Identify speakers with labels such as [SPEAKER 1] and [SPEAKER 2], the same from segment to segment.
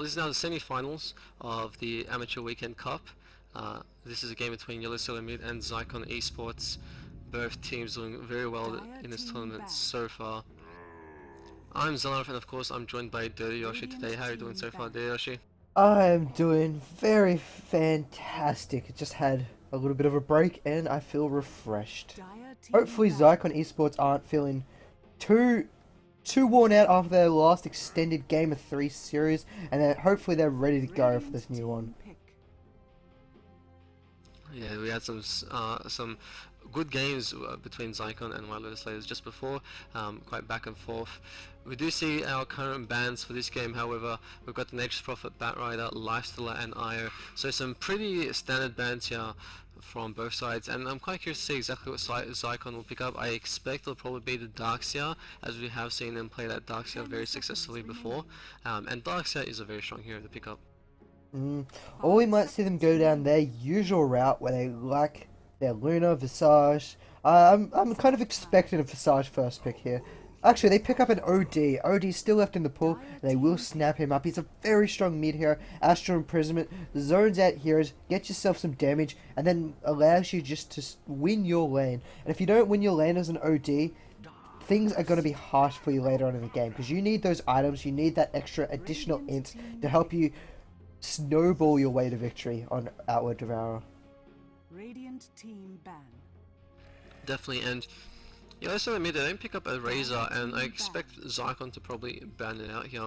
[SPEAKER 1] Well, this is now the semi-finals of the Amateur Weekend Cup. This is a game between Yellow Solo Mid and Zykon Esports. Both teams doing very well in this tournament so far. I'm Zanarf, and of course I'm joined by Dota Yoshi today. How are you doing so far, Dota Yoshi?
[SPEAKER 2] I am doing very fantastic. I just had a little bit of a break and I feel refreshed. Hopefully Zykon Esports aren't feeling too worn out after their last extended Game of 3 series, and that hopefully they're ready to go for this new one.
[SPEAKER 1] Yeah, we had some good games between Zykon and Wild Slayers just before, quite back and forth. We do see our current bans for this game, however, we've got the Nature's Prophet, Batrider, Lifestealer and Io, so some pretty standard bans here from both sides, and I'm quite curious to see exactly what Zykon will pick up. I expect it'll probably be the Darkseer, as we have seen them play that Darkseer very successfully before, and Darkseer is a very strong hero to pick up.
[SPEAKER 2] Or we might see them go down their usual route where they like their Luna, Visage. I'm kind of expecting a Visage first pick here. Actually, they pick up an OD. OD's still left in the pool. They will snap him up. He's a very strong mid hero. Astral Imprisonment zones out heroes, get yourself some damage, and then allows you just to win your lane. And if you don't win your lane as an OD, things are going to be harsh for you later on in the game, because you need those items, you need that extra additional int to help you snowball your way to victory on Outward Devourer.
[SPEAKER 3] Radiant team ban.
[SPEAKER 1] Definitely, and yeah, I also admit they didn't pick up a Razor, and I expect Zykon to probably ban it out here,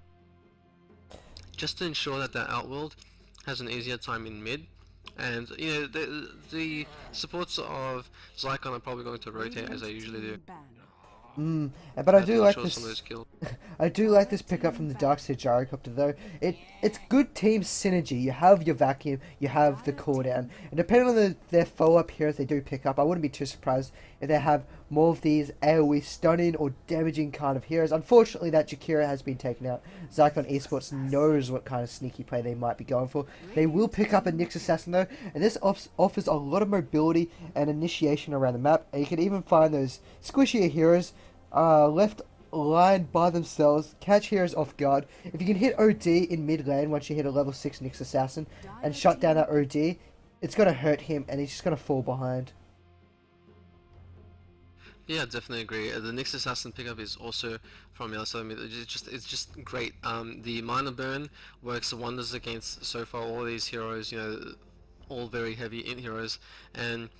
[SPEAKER 1] just to ensure that their Outworld has an easier time in mid. And you know, the supports of Zykon are probably going to rotate as they usually do.
[SPEAKER 2] But I
[SPEAKER 1] To
[SPEAKER 2] do like
[SPEAKER 1] ensure some of
[SPEAKER 2] this.
[SPEAKER 1] those kills.
[SPEAKER 2] I do like this pickup from the Darkseid Gyrocopter though. It's good team synergy. You have your vacuum, you have the cooldown, and depending on their follow-up heroes they do pick up, I wouldn't be too surprised if they have more of these AOE stunning or damaging kind of heroes. Unfortunately, that Jakira has been taken out. Zykon Esports knows what kind of sneaky play they might be going for. They will pick up a Nyx Assassin though, and this offers a lot of mobility and initiation around the map. And you can even find those squishier heroes left lined by themselves, catch heroes off guard. If you can hit OD in mid lane once you hit a level 6 Nyx Assassin and shut down that OD, it's going to hurt him and he's just going to fall behind.
[SPEAKER 1] Yeah, definitely agree. The Nyx Assassin pickup is also from Yellow Solo Mid. It's just great. The Mana Burn works wonders against so far all these heroes. You know, all very heavy in heroes, and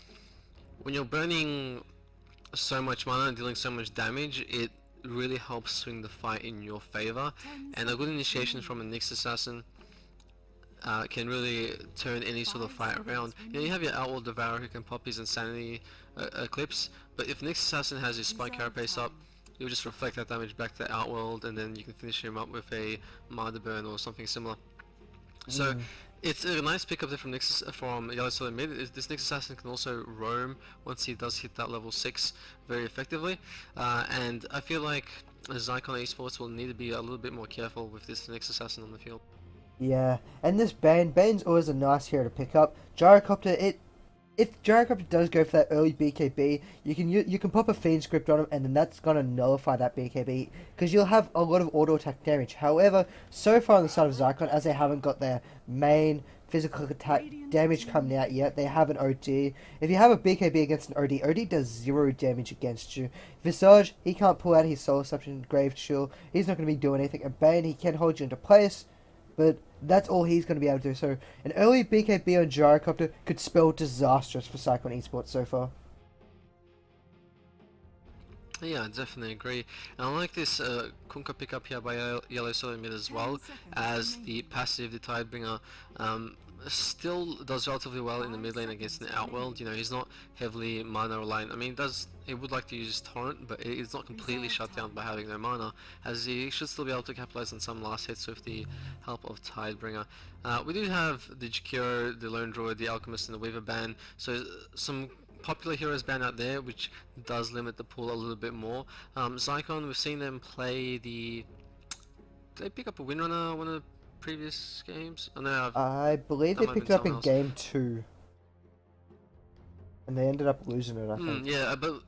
[SPEAKER 1] when you're burning so much mana and dealing so much damage, it really helps swing the fight in your favor. And a good initiation from a Nyx Assassin can really turn any sort of fight around. You know, you have your Outworld Devourer who can pop his Insanity Eclipse, but if Nyx Assassin has his Spike Carapace up, you'll just reflect that damage back to Outworld, and then you can finish him up with a Martyr Burn or something similar. So it's a nice pickup there from Yellow Solo Mid. This Nyx Assassin can also roam once he does hit that level 6 very effectively, and I feel like Zykon Esports will need to be a little bit more careful with this Nyx Assassin on the field.
[SPEAKER 2] Yeah, and this Bane's always a nice hero to pick up. Gyrocopter, if Gyrocopter does go for that early BKB, you can pop a Fiend Script on him, and then that's gonna nullify that BKB because you'll have a lot of auto attack damage. However, so far on the side of Zykon, as they haven't got their main physical attack damage coming out yet, they have an OD. If you have a BKB against an OD, OD does 0 damage against you. Visage, he can't pull out his Soul Assumption, Grave Chill. He's not gonna be doing anything. And Bane, he can hold you into place, but that's all he's going to be able to do. So an early BKB on Gyrocopter could spell disastrous for Zykon Esports so far.
[SPEAKER 1] Yeah, I definitely agree. And I like this Kunkka pickup here by Yellow Solo Mid as well, as the passive, the Tidebringer, still does relatively well in the mid lane against an Outworld. You know, he's not heavily mana reliant. I mean, he would like to use Torrent, but it's not completely shut down by having no mana, as he should still be able to capitalize on some last hits with the help of Tidebringer. We do have the Jakiro, the Lone Druid, the Alchemist, and the Weaver ban, so some popular heroes ban out there, which does limit the pool a little bit more. Zykon, we've seen them play the... Did they pick up a Windrunner one of the previous games? Oh no,
[SPEAKER 2] I believe
[SPEAKER 1] that
[SPEAKER 2] they
[SPEAKER 1] might have
[SPEAKER 2] picked
[SPEAKER 1] been
[SPEAKER 2] it up
[SPEAKER 1] someone
[SPEAKER 2] in
[SPEAKER 1] else.
[SPEAKER 2] game 2. And they ended up losing it, I think.
[SPEAKER 1] Yeah, but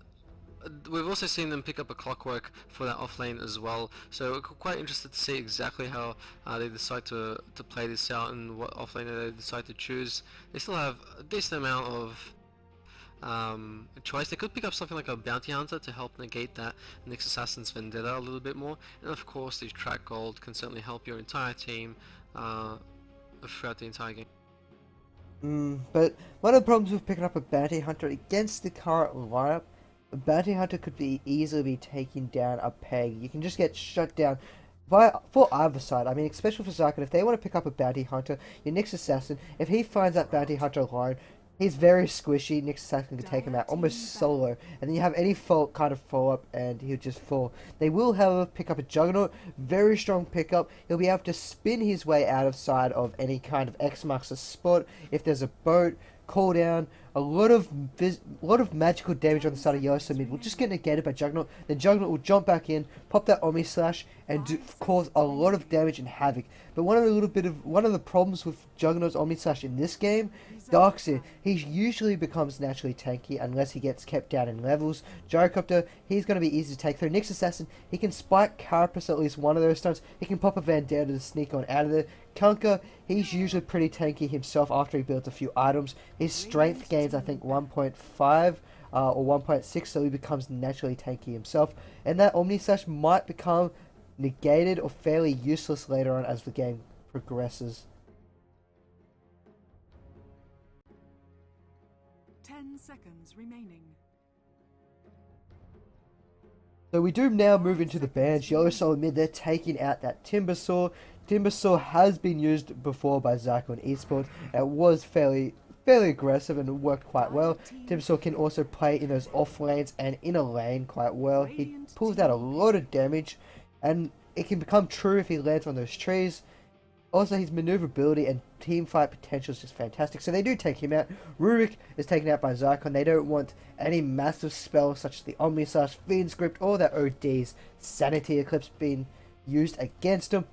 [SPEAKER 1] we've also seen them pick up a clockwork for that off lane as well. So we're quite interested to see exactly how they decide to play this out and what off lane they decide to choose. They still have a decent amount of choice. They could pick up something like a bounty hunter to help negate that Nyx Assassin's vendetta a little bit more, and of course the track gold can certainly help your entire team throughout the entire game.
[SPEAKER 2] But one of the problems with picking up a bounty hunter against the current lineup, a bounty hunter could be easily be taking down a peg. You can just get shut down for either side. I mean, especially for Zykon, if they want to pick up a bounty hunter, your Nyx Assassin, if he finds that bounty hunter alone, he's very squishy. Nyx Assassin can take him out almost solo, and then you have any kind of follow-up, and he'll just fall. They will, however, pick up a Juggernaut. Very strong pickup. He'll be able to spin his way out of sight of any kind of X marks the spot. If there's a boat, cooldown, a lot of magical damage on the side of Yoshi mid will just get negated by Juggernaut. Then Juggernaut will jump back in, pop that Omni Slash, and cause a lot of damage and havoc. But one of the problems with Juggernaut's Omni Slash in this game, Darkseer, he usually becomes naturally tanky unless he gets kept down in levels. Gyrocopter, he's going to be easy to take through. Nyx Assassin, he can spike Carapace at least one of those stunts. He can pop a Vendetta to sneak on out of there. Kunkka, he's usually pretty tanky himself after he builds a few items. His strength gains, I think, 1.5 or 1.6, so he becomes naturally tanky himself. And that Omni Slash might become negated or fairly useless later on as the game progresses.
[SPEAKER 3] 10 seconds remaining.
[SPEAKER 2] So we do now move into the bans. Yellow Soul mid, they're taking out that Timbersaw. Timbersaw has been used before by Zykon Esports. It was fairly aggressive and it worked quite well. Timbersaw can also play in those off lanes and in a lane quite well. He pulls out a lot of damage, and it can become true if he lands on those trees. Also, his maneuverability and teamfight potential is just fantastic. So they do take him out. Rurik is taken out by Zykon. They don't want any massive spells such as the Omni Slash, Fiend Script, or the OD's Sanity Eclipse being used against him.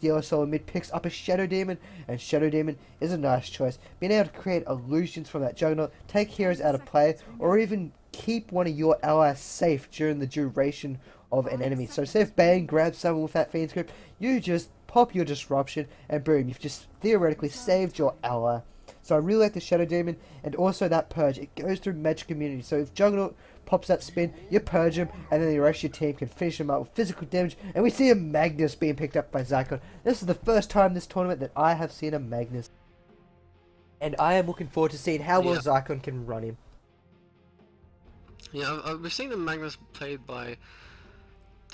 [SPEAKER 2] Yellow Soul mid picks up a Shadow Demon, and Shadow Demon is a nice choice. Being able to create illusions from that Juggernaut, take heroes out of play, or even keep one of your allies safe during the duration of an enemy. So say if Bane grabs someone with that Fiend Script, you just pop your Disruption, and boom, you've just theoretically saved your ally. So I really like the Shadow Demon, and also that Purge. It goes through Magic Immunity, so if Juggernaut pops that spin, you purge him, and then the rest of your team can finish him up with physical damage, and we see a Magnus being picked up by Zykon. This is the first time this tournament that I have seen a Magnus, and I am looking forward to seeing how well Zykon can run him.
[SPEAKER 1] Yeah, we've seen the Magnus played by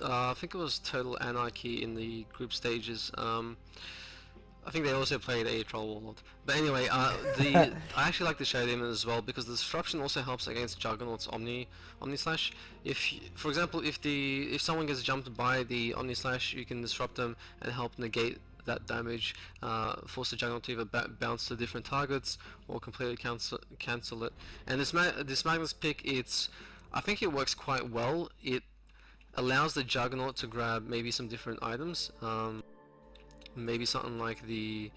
[SPEAKER 1] I think it was Total Anarchy in the group stages. I think they also played a Troll Warlord. But anyway, I actually like the Shadow Demon as well because the disruption also helps against Juggernaut's Omni Slash. For example, if someone gets jumped by the Omni Slash, you can disrupt them and help negate that damage, force the Juggernaut to either bounce to different targets or completely cancel it. And this Magnus pick, I think it works quite well. It allows the Juggernaut to grab maybe some different items. Maybe something like the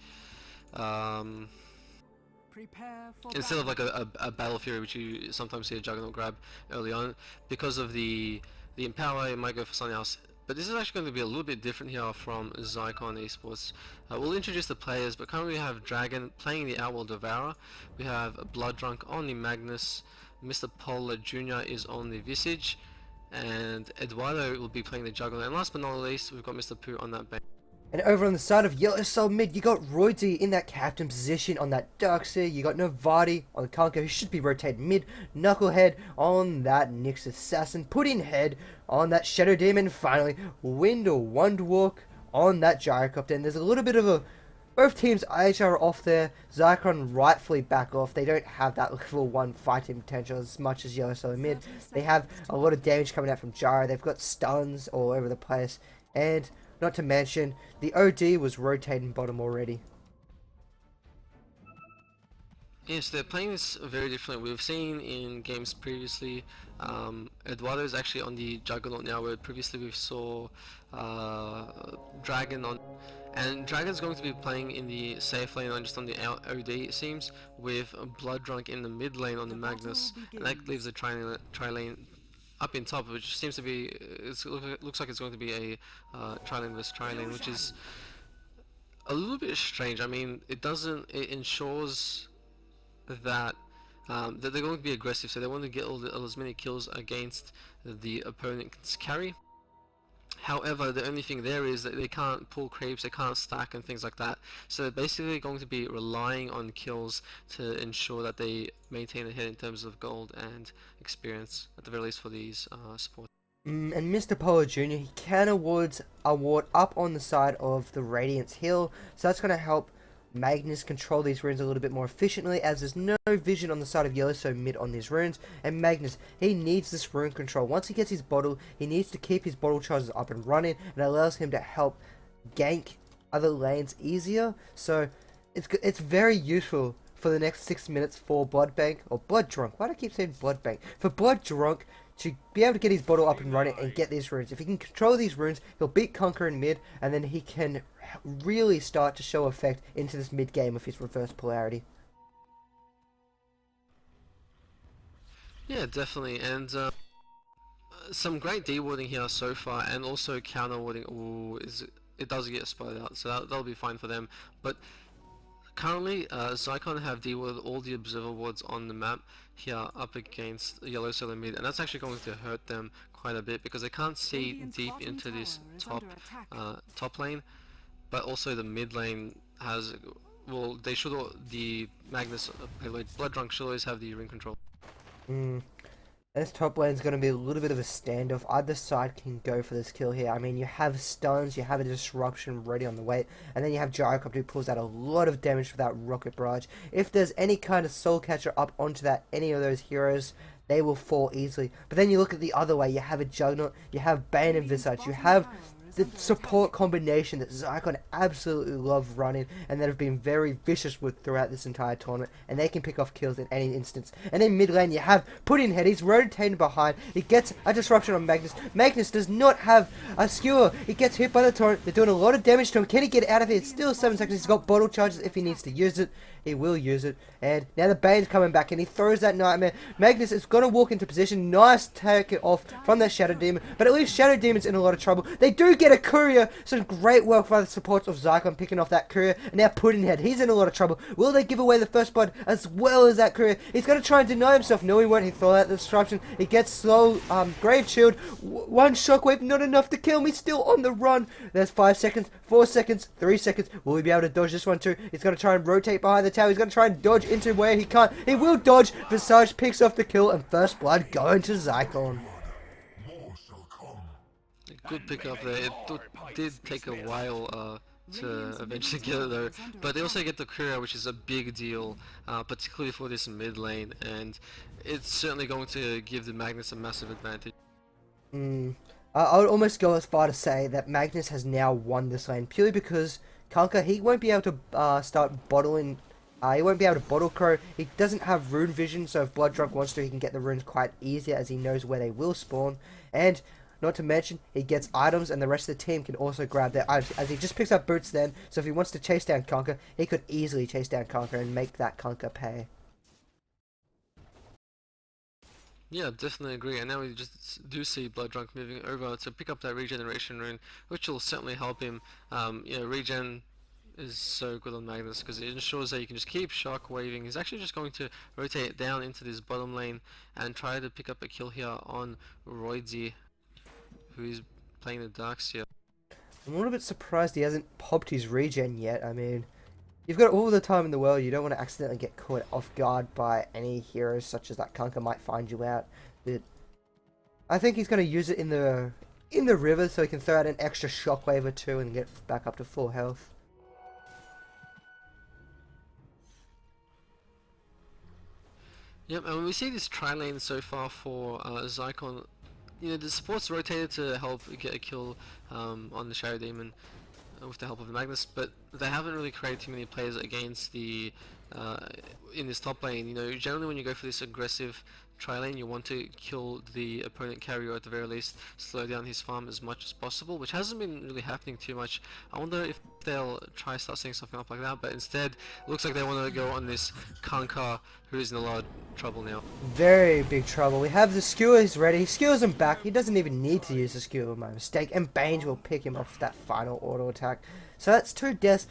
[SPEAKER 1] instead of like a Battle Fury, which you sometimes see a Juggernaut grab early on, because of the Empower, it might go for something else. But this is actually going to be a little bit different here from Zykon Esports. We'll introduce the players, but currently we have Dragon playing the Outworld Devourer. We have Blood Drunk on the Magnus. Mr. Polar Jr. is on the Visage, and Eduardo will be playing the Juggernaut. And last but not least, we've got Mr. Pooh on that bench.
[SPEAKER 2] And over on the side of Yellow Soul mid, you got Roydsy in that captain position on that Darkseer. You got Novardi on the Kunkka, who should be rotated mid. Knucklehead on that Nyx Assassin. Puddinghead on that Shadow Demon. Finally, Wonderwalk on that Gyrocopter. And there's a little bit of a... Both teams are off there. Zykon rightfully back off. They don't have that level 1 fighting potential as much as Yellow Soul mid. They have a lot of damage coming out from Gyro. They've got stuns all over the place. And... not to mention, the OD was rotating bottom already.
[SPEAKER 1] Yes, they're playing this very differently. We've seen in games previously, Eduardo is actually on the Juggernaut now, where previously we saw Dragon on... And Dragon's going to be playing in the safe lane, not just on the OD it seems, with Blood Drunk in the mid lane on the Magnus, and that leaves the tri-lane up in top, which seems to be looks like it's going to be a tri-lane versus tri-lane, which is a little bit strange. I mean, it ensures that that they're going to be aggressive, so they want to get as many kills against the opponent's carry. However, the only thing there is that they can't pull creeps, they can't stack and things like that. So they're basically going to be relying on kills to ensure that they maintain ahead in terms of gold and experience, at the very least for these supports.
[SPEAKER 2] And Mr. Polo Jr., he can award up on the side of the Radiance Hill, so that's going to help Magnus control these runes a little bit more efficiently, as there's no vision on the side of Yellow so mid on these runes. And Magnus, he needs this rune control. Once he gets his bottle, he needs to keep his bottle charges up and running, and it allows him to help gank other lanes easier. So it's very useful for the next 6 minutes for Blood Bank, or Blood Drunk. Why do I keep saying Blood Bank? For Blood Drunk to be able to get his bottle up and running and get these runes. If he can control these runes, he'll beat Conqueror in mid, and then he can really start to show effect into this mid game with his reverse polarity.
[SPEAKER 1] Yeah, definitely, and some great D-warding here so far, and also counter warding. Ooh, it does get spotted out, so that'll be fine for them. But currently, Zykon have D-warded all the observer wards on the map here up against yellow solo mid, and that's actually going to hurt them quite a bit because they can't see deep into this top lane. But also the mid lane has, well, the Magnus Blood Drunk should always have the ring control.
[SPEAKER 2] This top lane is going to be a little bit of a standoff. Either side can go for this kill here. I mean, you have stuns, you have a disruption ready on the way, and then you have Gyrocopter who pulls out a lot of damage for that rocket barrage. If there's any kind of soul catcher up onto that, any of those heroes, they will fall easily. But then you look at the other way, you have a Juggernaut, you have Bane and Visage, you have the support combination that Zykon absolutely love running and that have been very vicious with throughout this entire tournament, and they can pick off kills in any instance. And in mid lane you have Puddinghead, he's rotating behind, he gets a disruption on Magnus. Magnus does not have a skewer, he gets hit by the torrent, they're doing a lot of damage to him. Can he get out of here? It's still 7 seconds, he's got bottle charges if he needs to use it. He will use it, and now the Bane's coming back and he throws that Nightmare. Magnus is going to walk into position, nice take it off from that Shadow Demon, but at least Shadow Demon's in a lot of trouble. They do get a courier, so great work by the supports of Zykon picking off that courier, and now Puddinghead, he's in a lot of trouble. Will they give away the first blood as well as that courier? He's going to try and deny himself. No, he won't. He throw out the disruption. He gets slow, Grave Shield, one shockwave, not enough to kill me, still on the run. There's 5 seconds, 4 seconds, 3 seconds. Will he be able to dodge this one too? He's going to try and rotate behind the tower. He's going to try and dodge into where he can't. He will dodge. Visage picks off the kill, and first blood going to Zykon.
[SPEAKER 1] Good pick up there. It did take a while to eventually get it though, but they also get the courier, which is a big deal, particularly for this mid lane, and it's certainly going to give the Magnus a massive advantage.
[SPEAKER 2] I would almost go as far to say that Magnus has now won this lane purely because Kunkka, he won't be able to start bottling. He won't be able to bottle crow. He doesn't have rune vision, so if Blood Drunk wants to, he can get the runes quite easier as he knows where they will spawn. And not to mention, he gets items, and the rest of the team can also grab their items, as he just picks up boots then. So if he wants to chase down Kunkka, he could easily chase down Kunkka and make that Kunkka pay.
[SPEAKER 1] Yeah, definitely agree. And now we just do see Blood Drunk moving over to pick up that regeneration rune, which will certainly help him. You know, regen is so good on Magnus because it ensures that you can just keep shock waving. He's actually just going to rotate down into this bottom lane and try to pick up a kill here on Roydzy, who is playing the Darks here.
[SPEAKER 2] I'm a little bit surprised he hasn't popped his regen yet. I mean, you've got all the time in the world. You don't want to accidentally get caught off guard by any heroes such as that Kunkka might find you out. But I think he's going to use it in the river so he can throw out an extra shockwave or two and get back up to full health.
[SPEAKER 1] Yep, and we see this tri-lane so far for Zykon. You know, the support's rotated to help get a kill on the Shadow Demon with the help of the Magnus, but they haven't really created too many players against the in this top lane. You know, generally when you go for this aggressive tri lane, you want to kill the opponent carrier, or at the very least slow down his farm as much as possible, which hasn't been really happening too much. I wonder if they'll try start setting something up like that, but instead looks like they want to go on this Kanka, who is in a lot of trouble now.
[SPEAKER 2] Very big trouble. We have the skewers ready. He skewers him back. He doesn't even need to use the skewer by mistake, and Bange will pick him off that final auto attack. So that's 2 deaths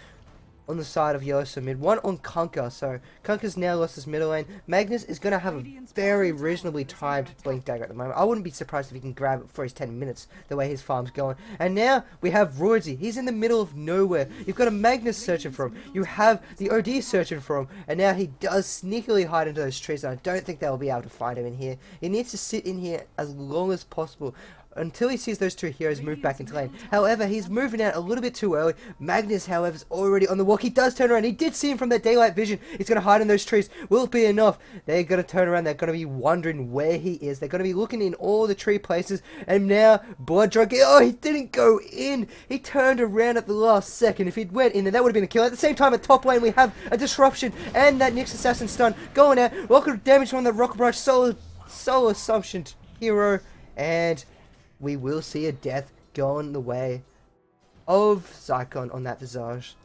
[SPEAKER 2] on the side of Yoshi mid, 1 on Kunkka. So Kunkka's now lost his middle lane. Magnus is going to have a very reasonably timed Blink Dagger at the moment. I wouldn't be surprised if he can grab it for his 10 minutes, the way his farm's going. And now we have Roydzy. He's in the middle of nowhere. You've got a Magnus searching for him. You have the OD searching for him. And now he does sneakily hide into those trees, and I don't think they'll be able to find him in here. He needs to sit in here as long as possible, until he sees those 2 heroes move back into lane. However, he's moving out a little bit too early. Magnus, however, is already on the walk. He does turn around. He did see him from that daylight vision. He's going to hide in those trees. Will it be enough? They're going to turn around. They're going to be wondering where he is. They're going to be looking in all the tree places. And now, Blood Drunk. Oh, he didn't go in. He turned around at the last second. If he'd went in, then that would have been a kill. At the same time, at top lane, we have a disruption. And that Nyx Assassin stun going out. Welcome to damage on the Rocket Barrage Soul Assumption hero. And we will see a death going the way of Zykon on that Visage.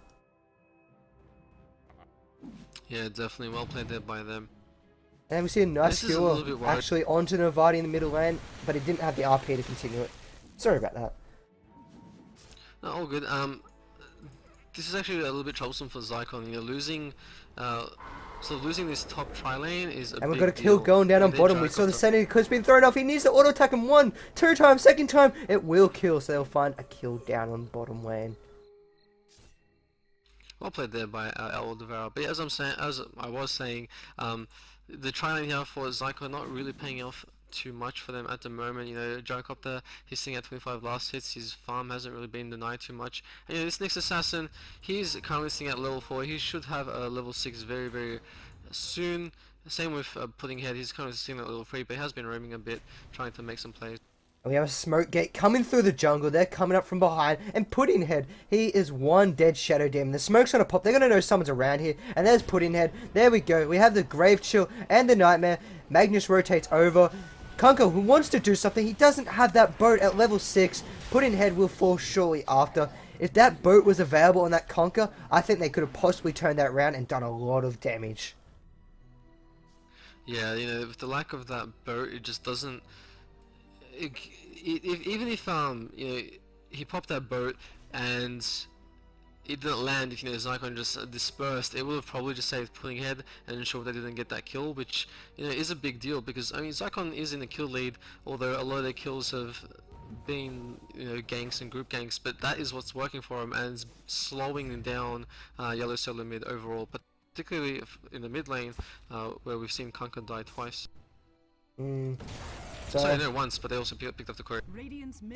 [SPEAKER 1] Yeah, definitely well played there by them.
[SPEAKER 2] And we see a nice
[SPEAKER 1] This is a little
[SPEAKER 2] skewer
[SPEAKER 1] bit wide.
[SPEAKER 2] actually onto Novati in the middle lane, but he didn't have the RP to continue it. Sorry about that.
[SPEAKER 1] No, all good. This is actually a little bit troublesome for Zykon. You know, losing this top tri lane is a
[SPEAKER 2] And we've
[SPEAKER 1] big
[SPEAKER 2] got a kill
[SPEAKER 1] deal.
[SPEAKER 2] going down on
[SPEAKER 1] Their
[SPEAKER 2] bottom. We
[SPEAKER 1] Jayco
[SPEAKER 2] saw the
[SPEAKER 1] top-
[SPEAKER 2] Sanity Clip's been thrown off. He needs to auto attack him 1, 2 times, second time. It will kill, so they'll find a kill down on bottom lane.
[SPEAKER 1] Well played there by Aldevara. But as I was saying, the tri lane here for Zykon not really paying off too much for them at the moment. You know, Gyrocopter, he's sitting at 25 last hits. His farm hasn't really been denied too much. And you know, this next assassin, he's currently sitting at level 4. He should have a level 6 very, very soon. Same with Pudding Head. He's kind of sitting at level 3, but he has been roaming a bit, trying to make some plays.
[SPEAKER 2] And we have a smoke gate coming through the jungle. They're coming up from behind. And Pudding Head, he is 1 dead Shadow Demon. The smoke's going to pop. They're going to know someone's around here. And there's Pudding Head. There we go. We have the Grave Chill and the Nightmare. Magnus rotates over. Kunkka, who wants to do something. He doesn't have that boat at level 6. Pudding Head will fall shortly after. If that boat was available on that Kunkka, I think they could have possibly turned that around and done a lot of damage.
[SPEAKER 1] Yeah, you know, with the lack of that boat, it just doesn't. Even if you know, he popped that boat and it didn't land, if you know Zykon just dispersed, it would have probably just saved Pudding Head and ensured they didn't get that kill, which you know is a big deal because I mean Zykon is in the kill lead, although a lot of their kills have been ganks and group ganks, but that is what's working for him and it's slowing down Yellow Solo mid overall, particularly in the mid lane where we've seen Kunkka die twice. Sorry, no, once, but they also picked up the courier.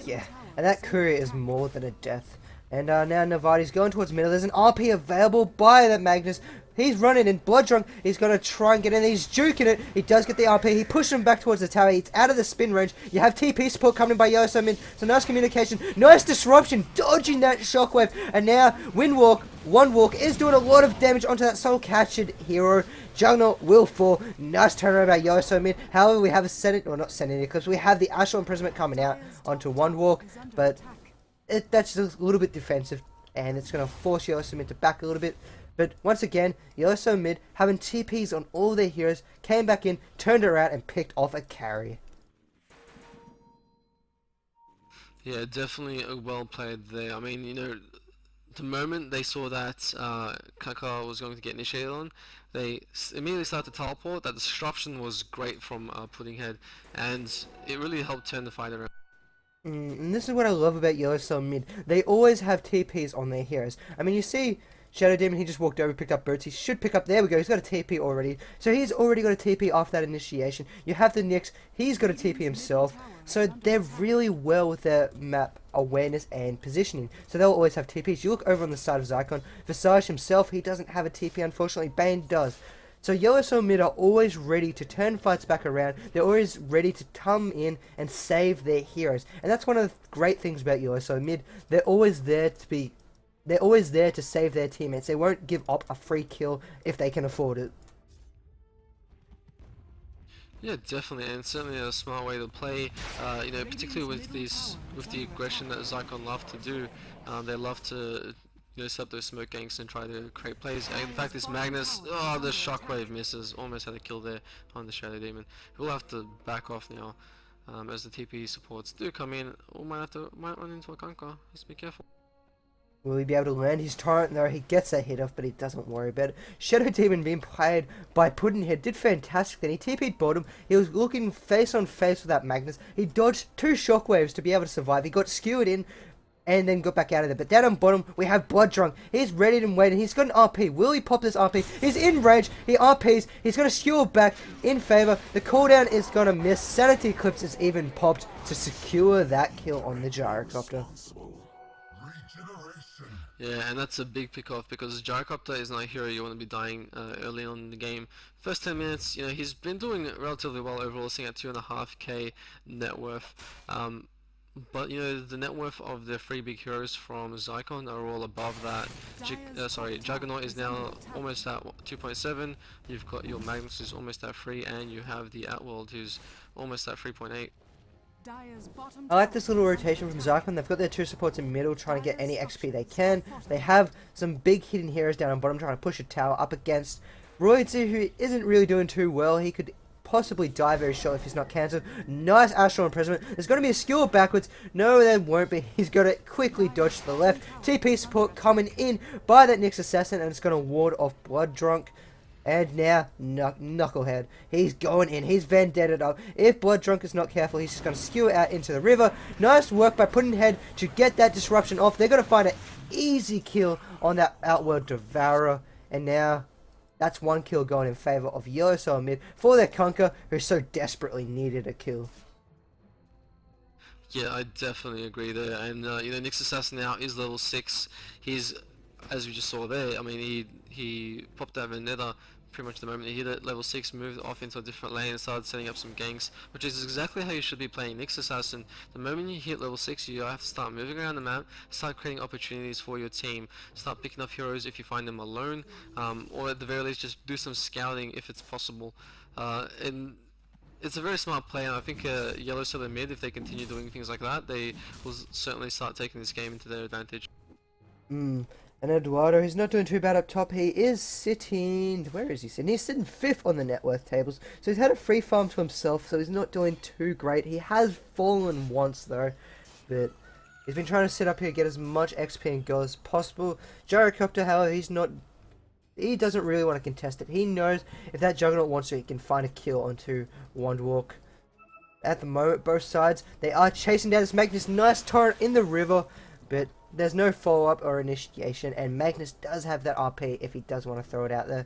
[SPEAKER 2] Yeah, and that courier is more than a death. And now Novati's going towards middle. There's an RP available by that Magnus. He's running in Blood Drunk. He's going to try and get in. He's juking it. He does get the RP. He pushes him back towards the tower. He's out of the spin range. You have TP support coming by Yoshi Min. So nice communication. Nice disruption. Dodging that shockwave. And now One Walk is doing a lot of damage onto that soul captured hero. Juggernaut will fall. Nice turnaround by Yoshi Min. However, we have a Senate, or not Senate, because we have the Astral Imprisonment coming out onto One Walk. But that's just a little bit defensive. And it's going to force Yoshi Min to back a little bit. But once again, Yoshi mid, having TPs on all their heroes, came back in, turned around, and picked off a carry.
[SPEAKER 1] Yeah, definitely well played there. I mean, you know, the moment they saw that Kaka was going to get initiated on, they immediately started to teleport. That disruption was great from Pudding Head, and it really helped turn the fight around.
[SPEAKER 2] And this is what I love about Yoshi mid. They always have TPs on their heroes. I mean, you see Shadow Demon, he just walked over, picked up Boots. He should pick up, there we go, he's got a TP already. So he's already got a TP after that initiation. You have the Nyx, he's got a TP himself. So they're really well with their map awareness and positioning. So they'll always have TPs. You look over on the side of Zykon. Visage himself, he doesn't have a TP, unfortunately. Bane does. So Yoshi mid are always ready to turn fights back around. They're always ready to come in and save their heroes. And that's one of the great things about Yoshi mid. They're always there to save their teammates. They won't give up a free kill if they can afford it.
[SPEAKER 1] Yeah, definitely, and certainly a smart way to play. You know, particularly with the aggression that Zykon love to do. They love to, you know, set up those smoke ganks and try to create plays. And in fact, this Magnus, oh, the shockwave misses, almost had a kill there on the Shadow Demon. We'll have to back off now, as the TP supports do come in. Or might run into a conquer. Just be careful.
[SPEAKER 2] Will he be able to land his torrent? No, he gets a hit off, but he doesn't worry about it. Shadow Demon being played by Puddinhead did fantastic then. He TP'd bottom. He was looking face on face with that Magnus. He dodged 2 shockwaves to be able to survive. He got skewered in and then got back out of there. But down on bottom, we have Blood Drunk. He's ready and waiting. He's got an RP. Will he pop this RP? He's in range. He RPs. He's going to skewer back in favor. The cooldown is going to miss. Sanity Eclipse is even popped to secure that kill on the Gyrocopter.
[SPEAKER 1] Yeah, and that's a big pick off because Gyrocopter is not a hero you want to be dying early on in the game. First 10 minutes, you know, he's been doing relatively well overall, sitting at 2.5k net worth. But you know, the net worth of the 3 big heroes from Zykon are all above that. Juggernaut is now almost at 2.7. You've got your Magnus who's almost at 3, and you have the Atworld who's almost at 3.8.
[SPEAKER 2] I like this little rotation from Zykon. They've got their 2 supports in middle trying to get any XP they can. They have some big hidden heroes down on bottom trying to push a tower up against Royalty, who isn't really doing too well. He could possibly die very short if he's not cancelled. Nice Astral Imprisonment. There's going to be a skill backwards. No, there won't be. He's got to quickly dodge to the left. TP support coming in by that Nyx Assassin, and it's going to ward off Blood Drunk. And now, Knucklehead. He's going in. He's Vendetta'd up. If Blood Drunk is not careful, he's just going to skew out into the river. Nice work by Puddinhead to get that disruption off. They're going to find an easy kill on that Outworld Devourer. And now, that's 1 kill going in favor of Yellow Soul mid for their Conquer, who so desperately needed a kill.
[SPEAKER 1] Yeah, I definitely agree there. And you know, Nyx Assassin now is level 6. He's, as we just saw there, I mean, he popped that Vendetta pretty much the moment he hit it. Level 6, moved off into a different lane and started setting up some ganks, which is exactly how you should be playing Nyx Assassin. The moment you hit level 6, you have to start moving around the map, start creating opportunities for your team, start picking up heroes if you find them alone, or at the very least just do some scouting if it's possible. And it's a very smart play, and I think Yellow Solar mid, if they continue doing things like that, they will certainly start taking this game into their advantage.
[SPEAKER 2] And Eduardo, he's not doing too bad up top. He is sitting... Where is he sitting? He's sitting 5th on the net worth tables. So he's had a free farm to himself, so he's not doing too great. He has fallen once, though. But he's been trying to sit up here, get as much XP and gold as possible. Gyrocopter, however, he's not... He doesn't really want to contest it. He knows if that Juggernaut wants to, he can find a kill onto Wandwalk. At the moment, both sides, they are chasing down this Magnus. Nice torrent in the river, but there's no follow-up or initiation, and Magnus does have that RP if he does want to throw it out there.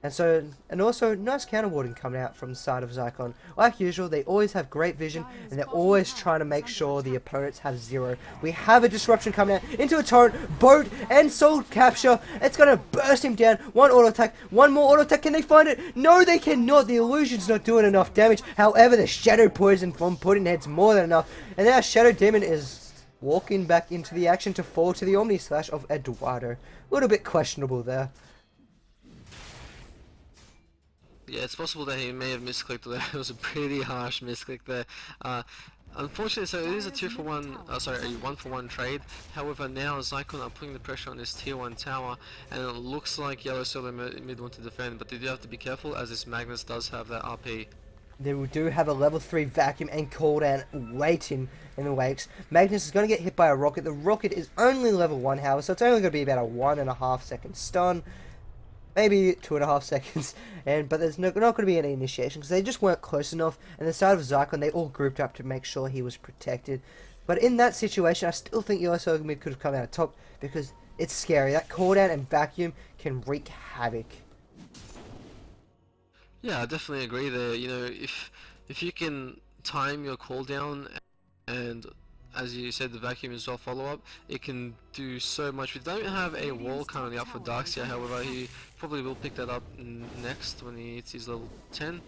[SPEAKER 2] And also, nice counter warding coming out from the side of Zykon. Like usual, they always have great vision, and they're always trying to make sure the opponents have 0. We have a disruption coming out into a torrent, boat, and soul capture. It's going to burst him down. 1 auto attack, 1 more auto attack. Can they find it? No, they cannot. The illusion's not doing enough damage. However, the shadow poison from Puddinhead's more than enough. And now Shadow Demon is walking back into the action to fall to the Omni Slash of Eduardo. A little bit questionable there.
[SPEAKER 1] Yeah, it's possible that he may have misclicked there. It was a pretty harsh misclick there. Unfortunately, so it is a 1-for-1 trade. However, now Zykon are putting the pressure on this tier 1 tower, and it looks like Yellow Solo mid want to defend, but they do have to be careful as this Magnus does have that RP.
[SPEAKER 2] They do have a level 3 vacuum and cooldown waiting in the wakes. Magnus is going to get hit by a rocket. The rocket is only level 1, however, so it's only going to be about a 1.5 second stun. Maybe 2.5 seconds, but there's not going to be any initiation because they just weren't close enough. And the side of Zykon, they all grouped up to make sure he was protected. But in that situation, I still think Yellow mid could have come out top because it's scary. That cooldown and vacuum can wreak havoc.
[SPEAKER 1] Yeah, I definitely agree there. You know, if you can time your cooldown and, as you said, the vacuum as well follow-up, it can do so much. We don't have a wall currently up for Darkseer, however, he probably will pick that up next when he hits his level 10.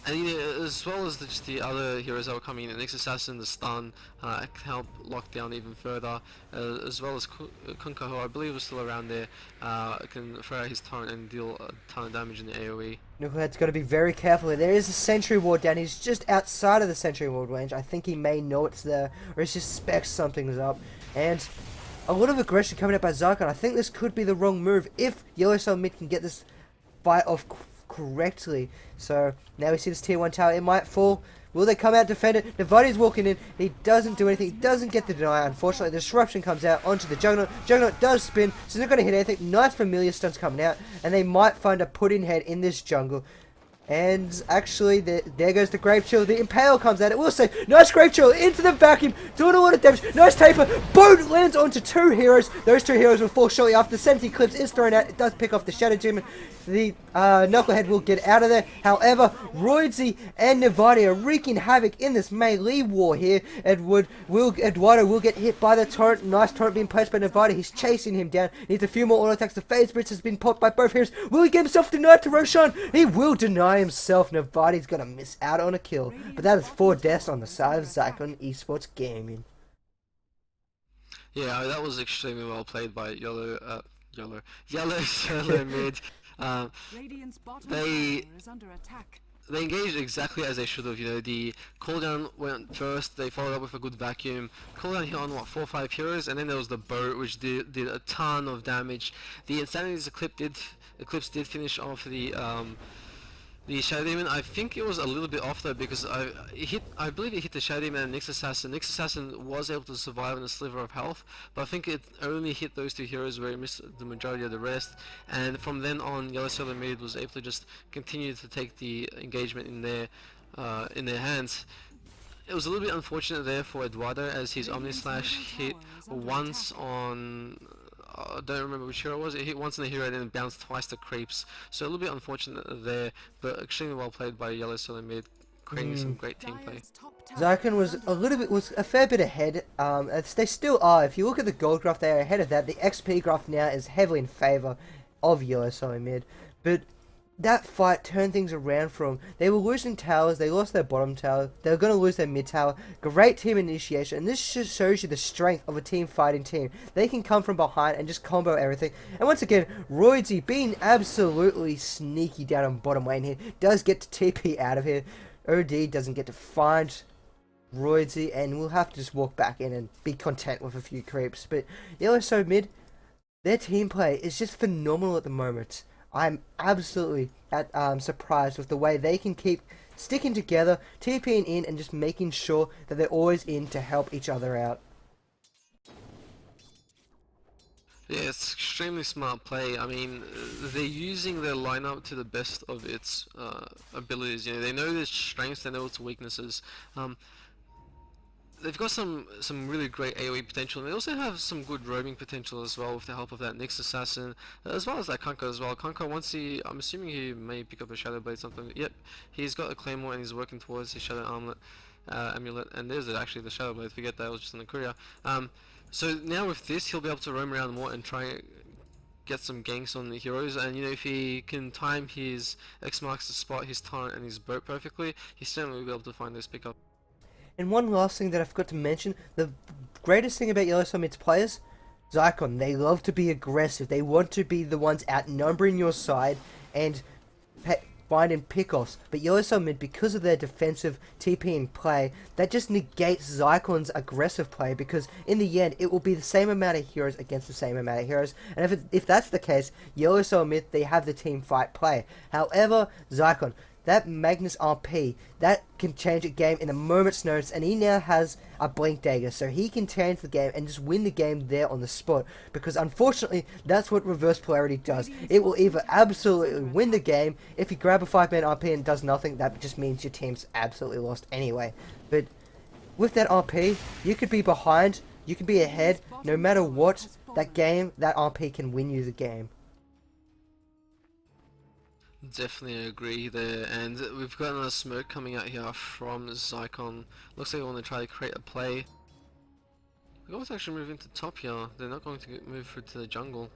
[SPEAKER 1] And you know, as well as just the other heroes that were coming in, the Nyx Assassin, the stun, can help lock down even further, as well as Kunkka, who I believe was still around there, can throw out his torrent and deal a ton of damage in the AoE.
[SPEAKER 2] Knucklehead's got to be very careful here. There is a sentry ward down. He's just outside of the sentry ward range. I think he may know it's there, or he suspects something's up. And a lot of aggression coming up by Zykon. I think this could be the wrong move if Yellow Cell mid can get this fight off correctly. So now we see this tier 1 tower. It might fall. Will they come out defend it? Navadi's walking in. He doesn't do anything. He doesn't get the deny. Unfortunately, the disruption comes out onto the Juggernaut. Juggernaut does spin, so he's not going to hit anything. Nice familiar stunts coming out, and they might find a put-in head in this jungle. And actually, there goes the Grave Chill. The Impale comes out. It will say, nice Grave Chill into the vacuum, doing a lot of damage. Nice Taper. Boom! Lands onto 2 heroes. Those 2 heroes will fall shortly after. The 70 clips is thrown out. It does pick off the Shadow Demon. The Knucklehead will get out of there. However, Roidsy and Navadi are wreaking havoc in this melee war here. Eduardo will get hit by the torrent. Nice torrent being placed by Navadi. He's chasing him down. Needs a few more auto attacks. The Phase Blitz has been popped by both heroes. Will he get himself denied to Roshan? He will deny himself. Navadi's gonna miss out on a kill. But that is 4 deaths on the side of Zykon Esports Gaming.
[SPEAKER 1] Yeah, that was extremely well played by Yellow Solo mid.
[SPEAKER 3] Radiant's bottom
[SPEAKER 1] They
[SPEAKER 3] tower is under attack.
[SPEAKER 1] they engaged exactly as they should have. You know, the cooldown went first. They followed up with a good vacuum. Cooldown hit on what 4 or 5 heroes, and then there was the boat, which did a ton of damage. The Insanity's Eclipse did finish off the Shadow Demon. I think it was a little bit off though, because I believe it hit the Shadow Demon and Nyx Assassin. Nyx Assassin was able to survive on a sliver of health, but I think it only hit those 2 heroes where it missed the majority of the rest. And from then on, Yellow Solo mid was able to just continue to take the engagement in their hands. It was a little bit unfortunate there for Eduardo, as his Omni Slash hit once on I don't remember which hero it was. It hit once on the hero and then bounced twice to creeps. So a little bit unfortunate there, but extremely well played by Yellow Solo mid, creating some great team play.
[SPEAKER 2] Zykon was a fair bit ahead. They still are. If you look at the gold graph, they are ahead of that. The XP graph now is heavily in favor of Yellow Solo mid, but that fight turned things around from they were losing towers, they lost their bottom tower, they were going to lose their mid tower. Great team initiation, and this just shows you the strength of a team fighting team. They can come from behind and just combo everything. And once again, Roidsy being absolutely sneaky down on bottom lane here, does get to TP out of here. OD doesn't get to find Roidsy, and we'll have to just walk back in and be content with a few creeps. But Yellow Solo mid, their team play is just phenomenal at the moment. I'm absolutely surprised with the way they can keep sticking together, TPing in, and just making sure that they're always in to help each other out.
[SPEAKER 1] Yeah, it's extremely smart play. I mean, they're using their lineup to the best of its abilities. You know, they know their strengths, they know its weaknesses. They've got some really great AoE potential, and they also have some good roaming potential as well with the help of that Nyx Assassin, as well as that Kunkka as well. Kunkka, I'm assuming he may pick up a Shadow Blade something. Yep, he's got a Claymore and he's working towards his Shadow Armlet, Amulet, and there's actually the Shadow Blade. Forget that, it was just in the courier. So now with this, he'll be able to roam around more and try get some ganks on the heroes, and you know, if he can time his X marks the spot, his torrent and his boat perfectly, he certainly will be able to find those pickups.
[SPEAKER 2] And one last thing that I forgot to mention, the greatest thing about Yellow Solo mid's players, Zykon, they love to be aggressive. They want to be the ones outnumbering your side and finding pickoffs. But Yellow Solo mid, because of their defensive TP and play, that just negates Zykon's aggressive play, because in the end, it will be the same amount of heroes against the same amount of heroes. And if that's the case, Yellow Solo mid, they have the team fight play. However, Zykon, that Magnus RP, that can change a game in a moment's notice, and he now has a Blink Dagger, so he can change the game and just win the game there on the spot, because unfortunately, that's what Reverse Polarity does. It will either absolutely win the game, if you grab a 5-man RP and does nothing, that just means your team's absolutely lost anyway. But with that RP, you could be behind, you could be ahead, no matter what, that RP can win you the game.
[SPEAKER 1] Definitely agree there, and we've got another smoke coming out here from Zykon. Looks like they want to try to create a play. They're going to actually move into top here. They're not going to move through to the jungle.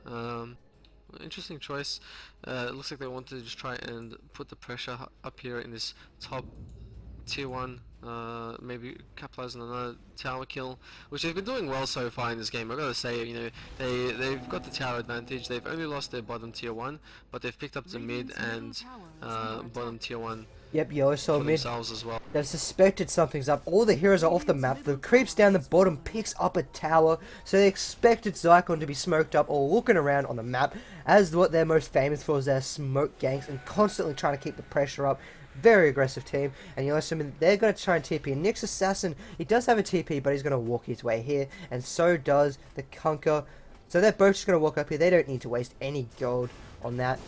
[SPEAKER 1] Interesting choice. It looks like they wanted to just try and put the pressure up here in this top tier 1, maybe capitalize on another tower kill, which they've been doing well so far in this game. I've got to say, you know, they've got the tower advantage. They've only lost their bottom tier 1, but they've picked up the mid
[SPEAKER 3] Radiant's middle
[SPEAKER 1] and
[SPEAKER 3] tower is under
[SPEAKER 1] bottom
[SPEAKER 3] attack.
[SPEAKER 1] tier 1
[SPEAKER 2] Yep, Yellow Soul
[SPEAKER 1] for
[SPEAKER 2] mid.
[SPEAKER 1] themselves as well.
[SPEAKER 2] They've suspected something's up. All the heroes are off the map. The creeps down the bottom picks up a tower. So they expected Zykon to be smoked up or looking around on the map, as what they're most famous for is their smoke ganks and constantly trying to keep the pressure up. Very aggressive team. And you know, they're going to try and TP. Nyx Assassin, he does have a TP, but he's going to walk his way here. And so does the Conquer. So they're both just going to walk up here. They don't need to waste any gold on that.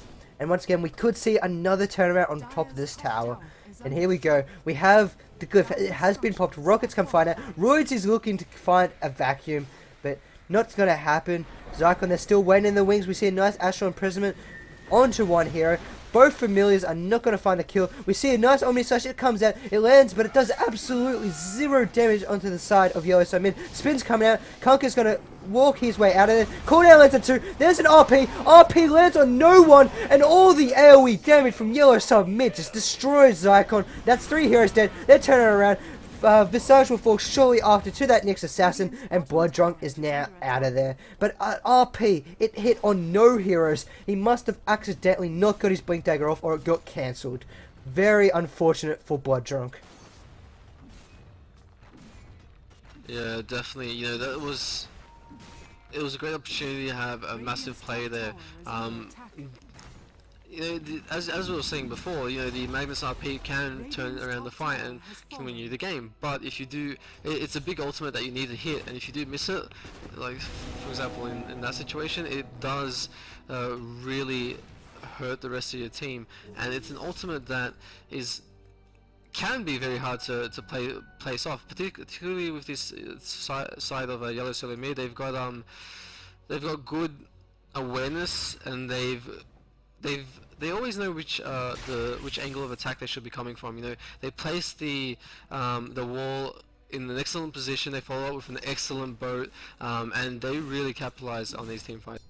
[SPEAKER 2] And once again, we could see another turnaround on top of this tower. And here we go. We have the glyph. It has been popped. Rockets come find out. Roids is looking to find a vacuum, but not going to happen. Zykon, they're still waiting in the wings. We see a nice astral imprisonment onto one hero. Both familiars are not going to find the kill. We see a nice Omni Slash. It comes out. It lands, but it does absolutely zero damage onto the side of Yellow. So, I mean, Spin's coming out. Conker's going to walk his way out of there. Cooldown lands on 2. There's an RP. RP lands on no one. And all the AoE damage from Yellow sub mid just destroys Zykon. That's 3 heroes dead. They're turning around. Visage will fall shortly after to that Nyx Assassin, and Blood Drunk is now out of there. But RP, it hit on no heroes. He must have accidentally not got his Blink Dagger off, or it got cancelled. Very unfortunate for Blood Drunk.
[SPEAKER 1] Yeah, definitely. You know, it was a great opportunity to have a massive play there. You know, as we were saying before, you know, the Magnus RP can turn around the fight and can win you the game. But if you do, it's a big ultimate that you need to hit, and if you do miss it, like for example in that situation, it does really hurt the rest of your team. And it's an ultimate that can be very hard to place off, particularly with this side of Yellow Solo mid. They've got good awareness, and they always know which angle of attack they should be coming from. You know, they place the wall in an excellent position. They follow up with an excellent boat, and they really capitalize on these team fights.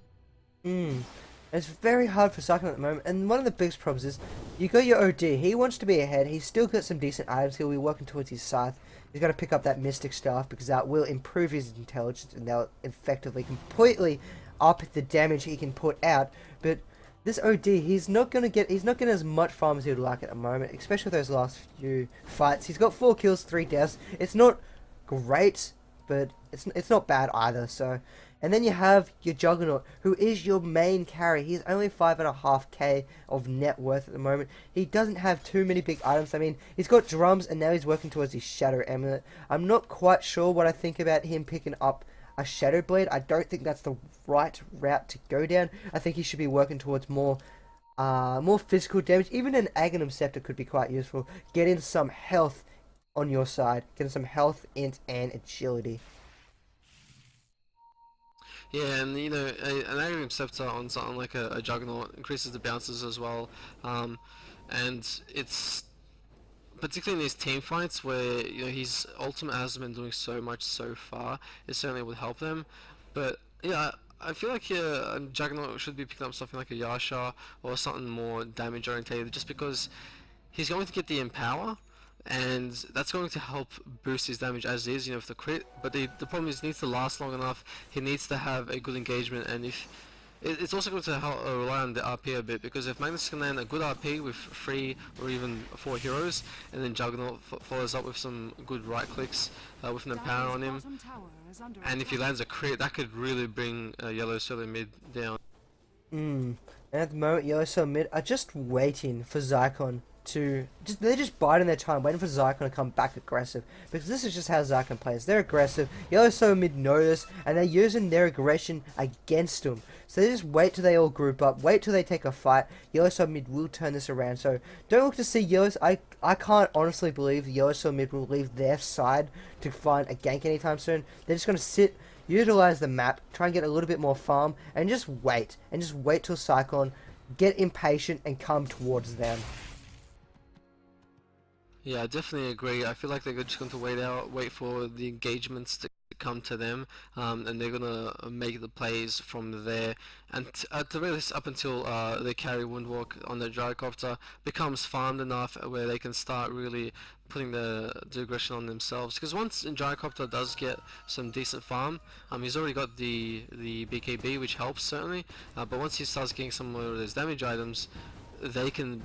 [SPEAKER 2] It's very hard for Zykon at the moment, and one of the biggest problems is you got your OD. He wants to be ahead. He's still got some decent items. He'll be working towards his scythe. He's going to pick up that Mystic Staff because that will improve his intelligence, and that'll effectively completely up the damage he can put out. But this OD, he's not getting as much farm as he would like at the moment, especially with those last few fights. He's got 4 kills, 3 deaths. It's not great, but it's not bad either. So, and then you have your Juggernaut, who is your main carry. He's only 5.5k of net worth at the moment. He doesn't have too many big items. I mean, he's got drums, and now he's working towards his Shadow Amulet. I'm not quite sure what I think about him picking up a Shadow Blade. I don't think that's the right route to go down. I think he should be working towards more physical damage. Even an Aghanim Scepter could be quite useful. Getting some health on your side. Getting some health, int, and agility.
[SPEAKER 1] Yeah, and you know, an Aghanim Scepter on something like a Juggernaut increases the bounces as well, and it's particularly in these team fights where, you know, his ultimate hasn't been doing so much so far. It certainly would help them, but yeah, I feel like a Juggernaut should be picking up something like a Yasha or something more damage orientated, just because he's going to get the Empower, and that's going to help boost his damage as is, you know, with the crit. But the problem is, he needs to last long enough. He needs to have a good engagement, and if it's also going to help rely on the RP a bit, because if Magnus can land a good RP with 3 or even 4 heroes, and then Juggernaut follows up with some good right clicks with an Empower on him, and if he lands a crit, that could really bring Yellow Solo mid down.
[SPEAKER 2] And at the moment, Yellow Solo mid are just waiting for Zykon they're just biding their time, waiting for Zykon to come back aggressive, because this is just how Zykon plays. They're aggressive. Yellow Solo mid know this, and they're using their aggression against them. So they just wait till they all group up, wait till they take a fight. Yellow Solo mid will turn this around. So don't look to see Yellow. I can't honestly believe Yellow Solo mid will leave their side to find a gank anytime soon. They're just going to sit, utilize the map, try and get a little bit more farm, and just wait till Zykon get impatient and come towards them.
[SPEAKER 1] Yeah, I definitely agree. I feel like they're just going to wait for the engagements to come to them, and they're gonna make the plays from there. And at the very least, up until the carry Windwalk on the gyrocopter becomes farmed enough where they can start really putting the aggression on themselves. Because once gyrocopter does get some decent farm, he's already got the BKB, which helps certainly. But once he starts getting some of those damage items, they can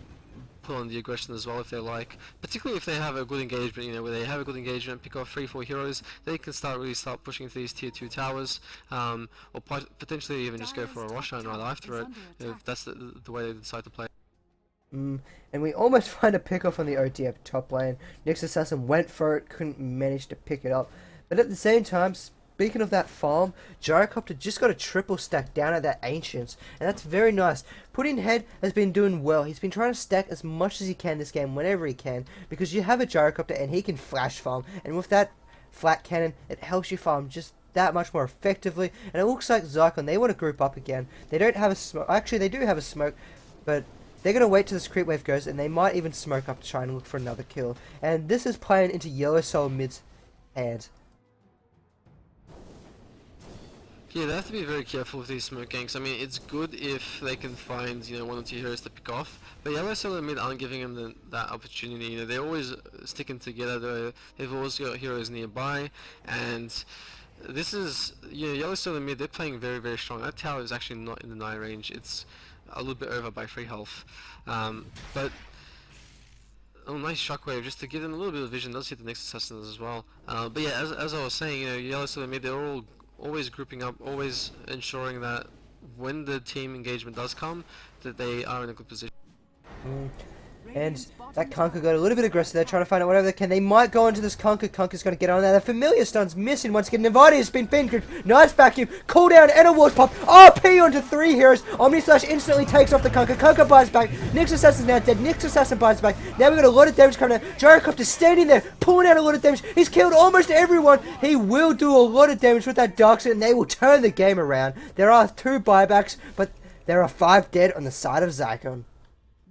[SPEAKER 1] put on the aggression as well if they like, particularly if they have a good engagement, where they have a good engagement, pick off 3-4 heroes, they can really start pushing into these tier 2 towers, or potentially even just go for a Roshan right after it, if that's the way they decide to play.
[SPEAKER 2] And we almost find a pickoff on the OTF top lane. Nyx Assassin went for it, couldn't manage to pick it up, but at the same time, speaking of that farm, Gyrocopter just got a triple stack down at that Ancients, and that's very nice. Pudding Head has been doing well. He's been trying to stack as much as he can this game, whenever he can, because you have a Gyrocopter and he can flash farm, and with that flat cannon, it helps you farm just that much more effectively. And it looks like Zykon, they want to group up again. They don't have a smoke. Actually, they do have a smoke, but they're going to wait till this creep wave goes, and they might even smoke up to try and look for another kill. And this is playing into Yellow Soul mid's hand.
[SPEAKER 1] Yeah, they have to be very careful with these smoke ganks. I mean, it's good if they can find, 1 or 2 heroes to pick off, but Yellow Soul and mid aren't giving them that opportunity. They're always sticking together. They've always got heroes nearby, and this is, Yellow Soul and mid, they're playing very, very strong. That tower is actually not in the 9 range. It's a little bit over by 3 health, but oh, nice shockwave just to give them a little bit of vision. Does hit the next assassins as well. But yeah, as I was saying, Yellow Soul and mid, they're all always grouping up, always ensuring that when the team engagement does come, that they are in a good position.
[SPEAKER 2] And that Kunkka got a little bit aggressive there, trying to find out whatever they can. They might go into this Kunkka. Kunkka's going to get on there. The familiar stun's missing once again. Navati has been fingered. Nice vacuum. Cooldown and a Wars Pop. RP onto 3 heroes. Omni Slash instantly takes off the Kunkka. Kunkka buys back. Nyx Assassin's now dead. Nyx Assassin buys back. Now we've got a lot of damage coming out. Gyrocopter standing there, pulling out a lot of damage. He's killed almost everyone. He will do a lot of damage with that Darkset, and they will turn the game around. There are 2 buybacks, but there are 5 dead on the side of Zykon.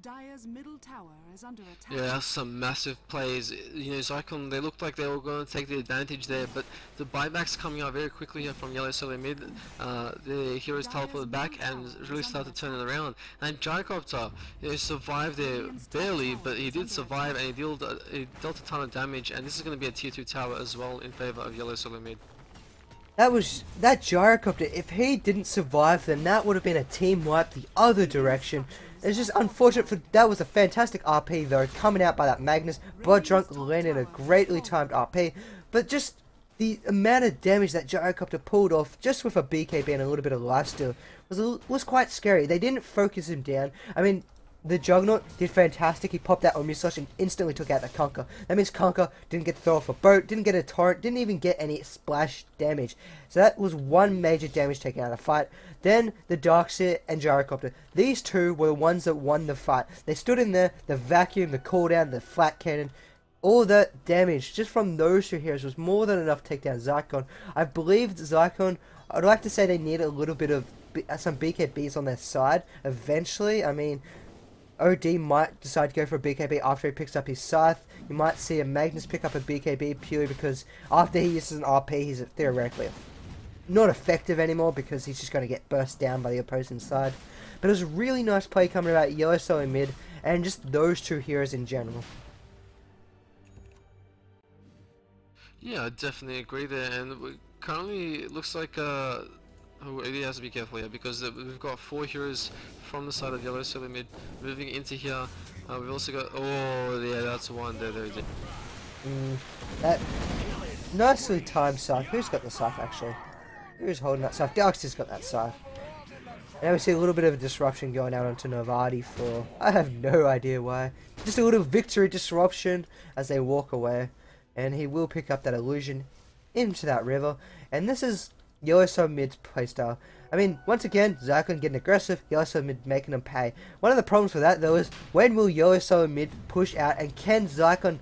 [SPEAKER 3] Dire's middle tower is under attack.
[SPEAKER 1] Yeah, that's some massive plays. Zykon, they looked like they were going to take the advantage there, but the buybacks coming out very quickly here from Yellow Soul mid. The heroes teleported back and really started to turn it around. And Gyrocopter, survived there barely, but he did survive, and he dealt a ton of damage. And this is going to be a tier 2 tower as well in favor of Yellow Soul mid.
[SPEAKER 2] That Gyrocopter, if he didn't survive, then that would have been a team wipe the other direction. It's just unfortunate that was a fantastic RP though, coming out by that Magnus. Blood Drunk landed a greatly timed RP, but just the amount of damage that Gyrocopter pulled off just with a BKB and a little bit of lifesteal was quite scary. They didn't focus him down. I mean, the Juggernaut did fantastic. He popped that Omni Slash and instantly took out the Kunkka. That means Kunkka didn't get to throw off a boat, didn't get a torrent, didn't even get any splash damage. So that was one major damage taken out of the fight. Then the Darkseer and Gyrocopter. These 2 were the ones that won the fight. They stood in there, the vacuum, the cooldown, the flat cannon. All that damage just from those 2 heroes was more than enough to take down Zykon. I believe Zykon, I'd like to say they need a little bit of some BKBs on their side eventually. I mean, OD might decide to go for a BKB after he picks up his Scythe. You might see a Magnus pick up a BKB purely because after he uses an RP, he's theoretically not effective anymore because he's just going to get burst down by the opposing side. But it was a really nice play coming about Yellow Soul in mid, and just those 2 heroes in general.
[SPEAKER 1] Yeah, I definitely agree there, and currently it looks like he has to be careful here because we've got 4 heroes from the side of Yellow Soul mid moving into here. We've also got, oh yeah, that's one there.
[SPEAKER 2] That nicely timed Scythe. Who's got the Scythe actually? Who's holding that Scythe? Darkseer's got that Scythe. Now we see a little bit of a disruption going out onto Novati for, I have no idea why. Just a little victory disruption as they walk away. And he will pick up that illusion into that river. And this is Yellow Soul mid's playstyle. I mean, once again, Zykon getting aggressive, Yellow Soul mid making them pay. One of the problems with that though is, when will Yellow Soul mid push out, and can Zykon,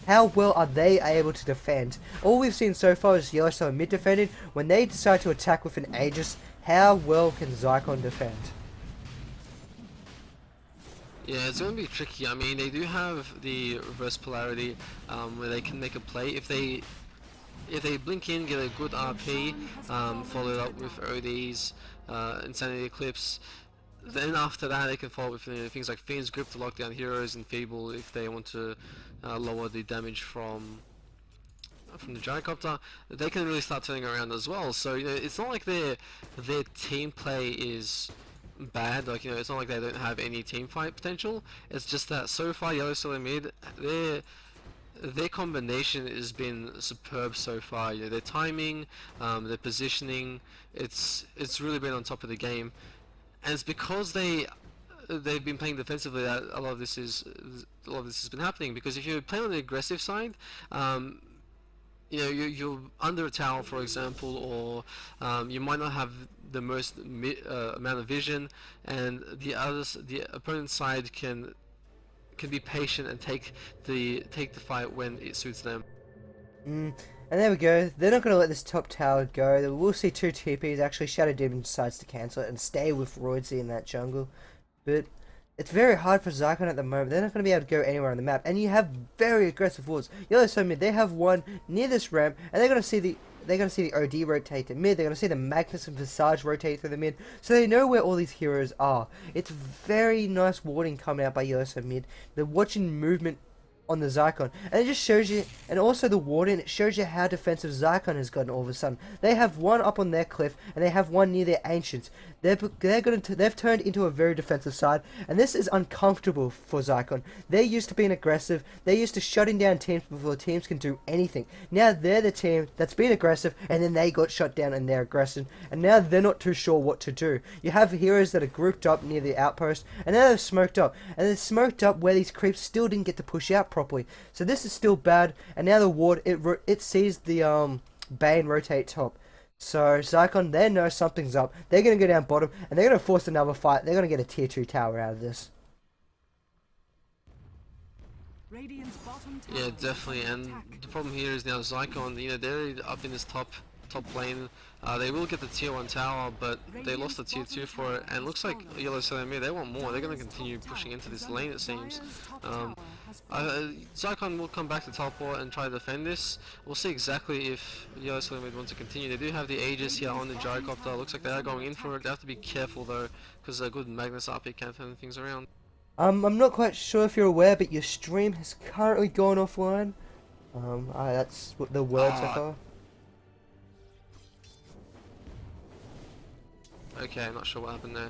[SPEAKER 2] how well are they able to defend? All we've seen so far is Yellow Soul mid defended. When they decide to attack with an Aegis, how well can Zykon defend?
[SPEAKER 1] Yeah, it's going to be tricky. I mean, they do have the reverse polarity where they can make a play. If if they blink in, get a good RP, followed up with ODs, Insanity Eclipse, then after that they can follow with things like Fiend's Grip to lock down heroes, and Feeble if they want to lower the damage from the gyrocopter. They can really start turning around as well. So it's not like their team play is bad. Like it's not like they don't have any team fight potential. It's just that so far Yellow Solo Mid, their combination has been superb so far. Their timing, their positioning, it's really been on top of the game, and it's because they've been playing defensively that a lot of this has been happening. Because if you play on the aggressive side, you're under a tower, for example, or you might not have the most amount of vision, and the opponent's side can be patient and take the fight when it suits them.
[SPEAKER 2] And there we go. They're not going to let this top tower go. We'll see 2 TPs. Actually, Shadow Demon decides to cancel it and stay with Roidsy in that jungle. But it's very hard for Zykon at the moment. They're not going to be able to go anywhere on the map. And you have very aggressive wards. Yellow Solo Mid, they have one near this ramp, and they're going to see the OD rotate to mid. They're going to see the Magnus and Visage rotate through the mid. So they know where all these heroes are. It's very nice warding coming out by Yellow Solo Mid. They're watching movement on the Zykon, and it just shows you, and also the warding, it shows you how defensive Zykon has gotten all of a sudden. They have one up on their cliff, and they have one near their ancients. They've turned into a very defensive side, and this is uncomfortable for Zykon. They're used to being aggressive. They're used to shutting down teams before teams can do anything. Now they're the team that's been aggressive, and then they got shut down in their aggression, and now they're not too sure what to do. You have heroes that are grouped up near the outpost, and now they're smoked up, and they're smoked up where these creeps still didn't get to push out properly. So this is still bad, and now the ward, it sees the Bane rotate top. So Zykon, they know something's up. They're going to go down bottom, and they're going to force another fight. They're going to get a tier 2 tower out of this.
[SPEAKER 1] Yeah, definitely. And the problem here is now Zykon, they're up in this top lane. They will get the tier 1 tower, but they lost the tier 2 for it, and it looks like Yellow Solo Mid, they want more. They're going to continue pushing into this lane, it seems. Zykon will come back to teleport and try to defend this. We'll see exactly if Yellow Solo Mid want to continue. They do have the Aegis here on the gyrocopter. Looks like they are going in for it. They have to be careful though, because a good Magnus RP can turn things around.
[SPEAKER 2] I'm not quite sure if you're aware, but your stream has currently gone offline. That's what the words are.
[SPEAKER 1] Okay, I'm not sure what happened there.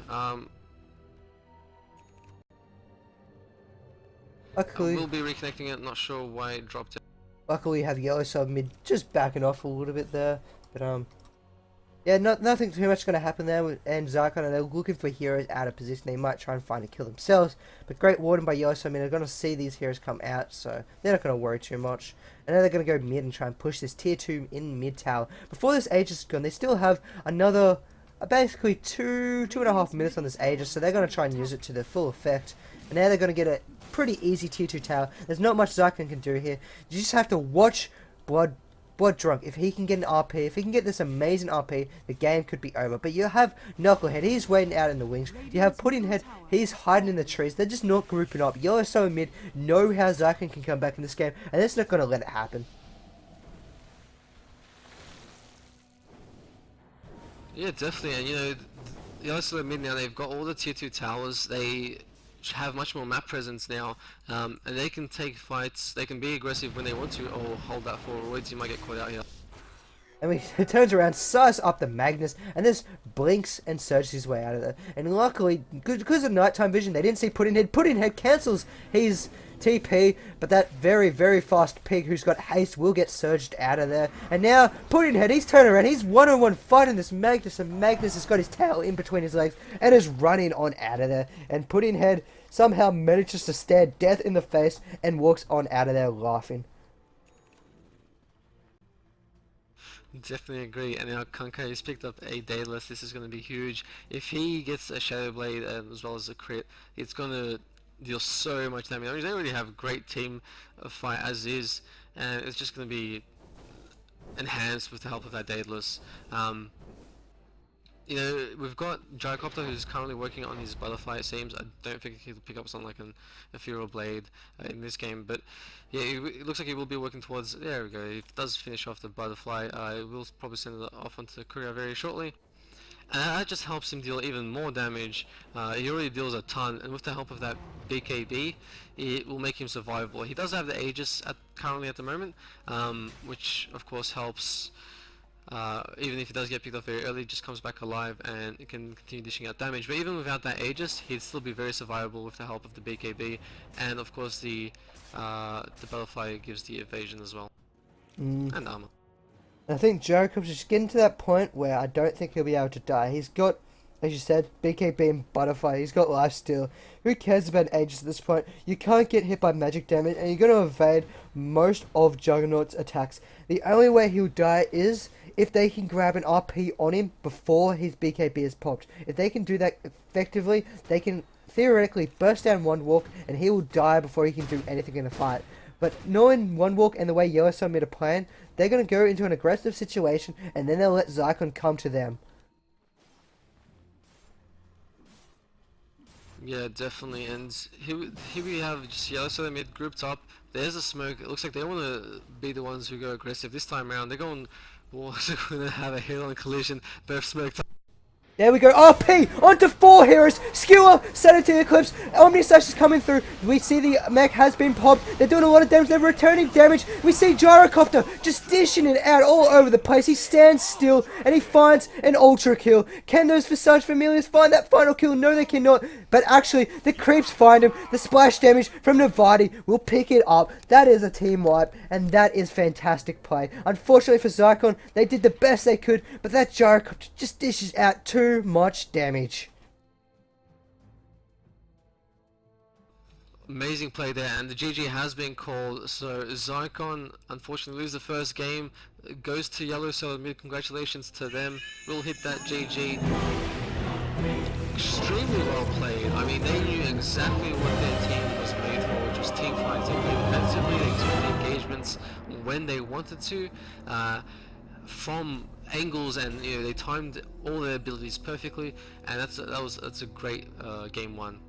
[SPEAKER 2] Luckily,
[SPEAKER 1] we'll be reconnecting it. Not sure why it dropped it.
[SPEAKER 2] Luckily, you have Yellow Solo Mid just backing off a little bit there, but yeah, nothing too much going to happen there. And Zykon, and they're looking for heroes out of position. They might try and find a kill themselves, but great warding by Yoshi. I mean, they're going to see these heroes come out, so they're not going to worry too much. And then they're going to go mid and try and push this tier 2 in mid tower. Before this Aegis is gone, they still have another basically 2.5 minutes on this Aegis, so they're going to try and use it to the full effect. And now they're going to get a pretty easy tier 2 tower. There's not much Zykon can do here. You just have to watch Blood Drunk. If he can get an RP, if he can get this amazing RP, the game could be over. But you have Knucklehead, he's waiting out in the wings. You have Puddinghead, he's hiding in the trees. They're just not grouping up. Yellow Solo Mid know how Zykon can come back in this game, and they're just not going to let it happen.
[SPEAKER 1] Yeah, definitely. And Yellow Solo Mid now, they've got all the tier 2 towers. They have much more map presence now, and they can take fights. They can be aggressive when they want to, or hold that for Roids. You might get caught out here.
[SPEAKER 2] And he turns around, size up the Magnus, and this blinks and surges his way out of there. And luckily, because of nighttime vision, they didn't see Puddinghead. Puddinghead cancels his TP, but that very, very fast pig who's got haste will get surged out of there. And now, Puddinghead, he's turning around, he's one-on-one fighting this Magnus, and Magnus has got his tail in between his legs, and is running on out of there. And Puddinghead somehow manages to stare death in the face, and walks on out of there laughing.
[SPEAKER 1] Definitely agree. And now Kunkka has picked up a Daedalus. This is going to be huge. If he gets a Shadow Blade as well as a crit, it's going to deal so much damage. I mean, they already have a great team fight as is, and it's just going to be enhanced with the help of that Daedalus. you know, we've got Gyrocopter who's currently working on his butterfly, it seems. I don't think he'll pick up something like an Ethereal Blade in this game, but yeah, it looks like he will be working towards, there we go, he does finish off the butterfly. We'll probably send it off onto Courier very shortly. And that just helps him deal even more damage. He already deals a ton, and with the help of that BKB, it will make him survivable. He does have the Aegis currently at the moment, which of course helps. Even if he does get picked up very early, just comes back alive and it can continue dishing out damage. But even without that Aegis, he'd still be very survivable with the help of the BKB, and of course the butterfly gives the evasion as well, and armor.
[SPEAKER 2] I think Jacob's just getting to that point where I don't think he'll be able to die. He's got, as you said, BKB and Butterfly. He's got lifesteal. Who cares about Aegis at this point? You can't get hit by magic damage, and you're going to evade most of Juggernaut's attacks. The only way he'll die is if they can grab an RP on him before his BKB is popped. If they can do that effectively, they can theoretically burst down One Walk, and he will die before he can do anything in the fight. But knowing One Walk and the way Yellowstone made a plan, they're going to go into an aggressive situation, and then they'll let Zykon come to them.
[SPEAKER 1] Yeah, definitely. And here we have just Yellowstone mid grouped up. There's a smoke. It looks like they want to be the ones who go aggressive this time around. They're going to have a head-on collision. Both smoked up.
[SPEAKER 2] There we go, RP onto 4 heroes, Skewer, Sanity Eclipse, Omnislash is coming through, we see the mech has been popped, they're doing a lot of damage, they're returning damage, we see Gyrocopter just dishing it out all over the place, he stands still and he finds an ultra kill. Can those Visage Familiars find that final kill? No they cannot, but actually the creeps find him, the splash damage from Navati will pick it up. That is a team wipe and that is fantastic play. Unfortunately for Zykon, they did the best they could, but that Gyrocopter just dishes out too much damage.
[SPEAKER 1] Amazing play there, and the GG has been called. So Zykon unfortunately lose the first game, goes to Yellow, so congratulations to them. We'll hit that GG. Extremely well played. I mean, they knew exactly what their team was made for, which was team fighting. They defensively, they took the engagements when they wanted to. From angles, and you know they timed all their abilities perfectly, and that's a great game one.